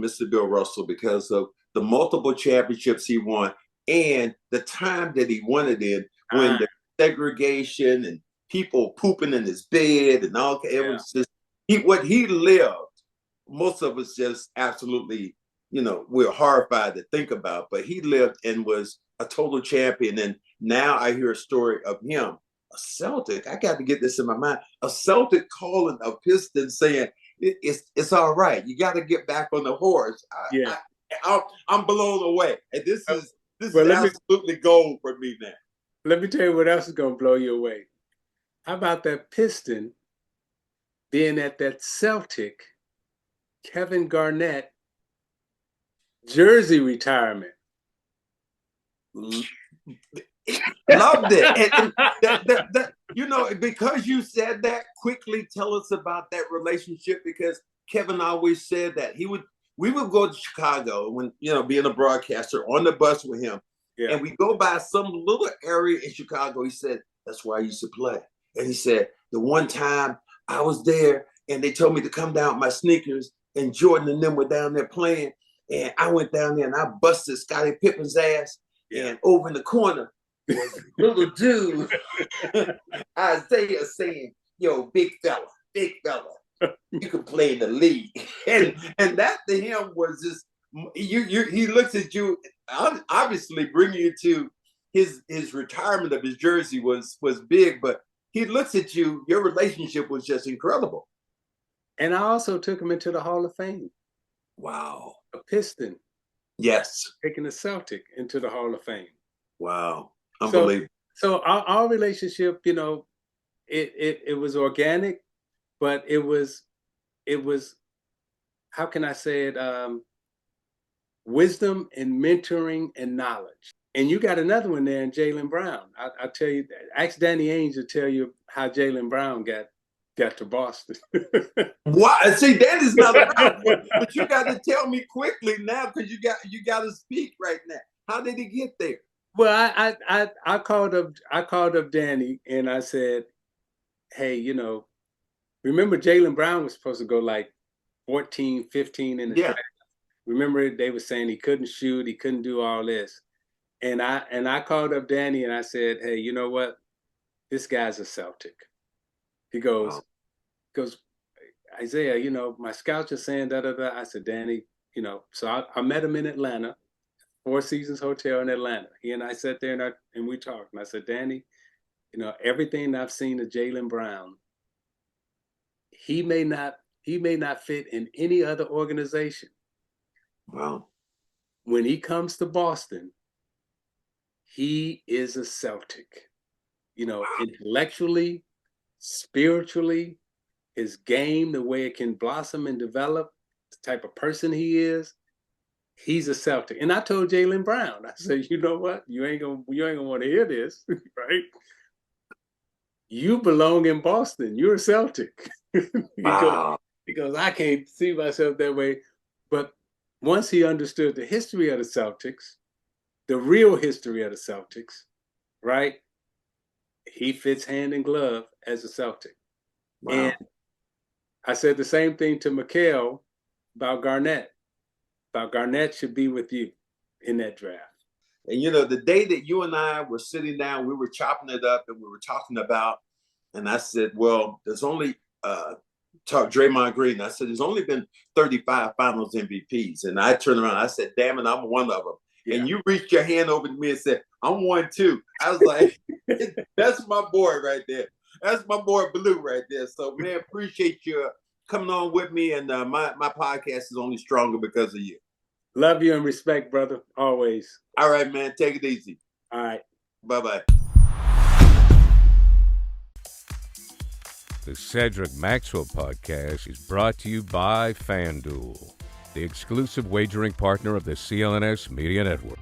Mr. Bill Russell because of the multiple championships he won and the time that he won it in when the segregation and people pooping in his bed and all. It was just what he lived. Most of us just absolutely, we're horrified to think about, but he lived and was a total champion. And now I hear a story of him, a Celtic. I got to get this in my mind. A Celtic calling a Piston saying, it's all right. You got to get back on the horse. I'm blown away. And this is absolutely gold for me now. Let me tell you what else is going to blow you away. How about that Piston being at that Celtic Kevin Garnett jersey retirement? Loved it. And because you said that, quickly tell us about that relationship, because Kevin always said that we would go to Chicago when, being a broadcaster on the bus with him. Yeah. And we go by some little area in Chicago. He said, that's where I used to play. And he said, the one time I was there and they told me to come down with my sneakers and Jordan and them were down there playing. And I went down there and I busted Scottie Pippen's ass. And over in the corner was a little dude, Isiah, saying, yo, big fella, you can play in the league. And that to him was just, he looks at you, obviously bringing you to his retirement of his jersey was big, but he looks at you, your relationship was just incredible. And I also took him into the Hall of Fame. Wow. A Piston. Yes. Taking the Celtic into the Hall of Fame. Wow. Unbelievable. So our relationship, it was organic, but it was, how can I say it? Wisdom and mentoring and knowledge. And you got another one there in Jaylen Brown. I'll tell you, ask Danny Ainge to tell you how Jaylen Brown got to Boston. What? See, Danny's not around, but you got to tell me quickly now, because you got to speak right now. How did he get there? Well, I called up Danny and I said, hey, remember Jaylen Brown was supposed to go like 14, 15 in the draft. Remember they were saying he couldn't shoot, he couldn't do all this. And I called up Danny and I said, hey, you know what? This guy's a Celtic. He goes, Isiah, my scouts are saying da-da-da. I said, Danny, so I met him in Atlanta, Four Seasons Hotel in Atlanta. He and I sat there and we talked. And I said, Danny, everything I've seen of Jaylen Brown, he may not fit in any other organization. Wow. When he comes to Boston, he is a Celtic. Intellectually, spiritually, his game, the way it can blossom and develop, the type of person he is, he's a Celtic. And I told Jaylen Brown, I said, you know what? You ain't gonna want to hear this, right? You belong in Boston. You're a Celtic. Because I can't see myself that way. But once he understood the history of the Celtics, the real history of the Celtics, right? He fits hand in glove as a Celtic. Wow. And I said the same thing to Mikhail about Garnett. Garnett should be with you in that draft. And the day that you and I were sitting down, we were chopping it up and we were talking about, and I said, well, there's only Draymond Green. I said, there's only been 35 finals MVPs. And I turned around, I said, damn it, I'm one of them. Yeah. And you reached your hand over to me and said, I'm one too. I was like, that's my boy right there. That's my boy Blue right there. So, man, appreciate you coming on with me. And my podcast is only stronger because of you. Love you and respect, brother. Always. All right, man. Take it easy. All right. Bye-bye. The Cedric Maxwell Podcast is brought to you by FanDuel, the exclusive wagering partner of the CLNS Media Network.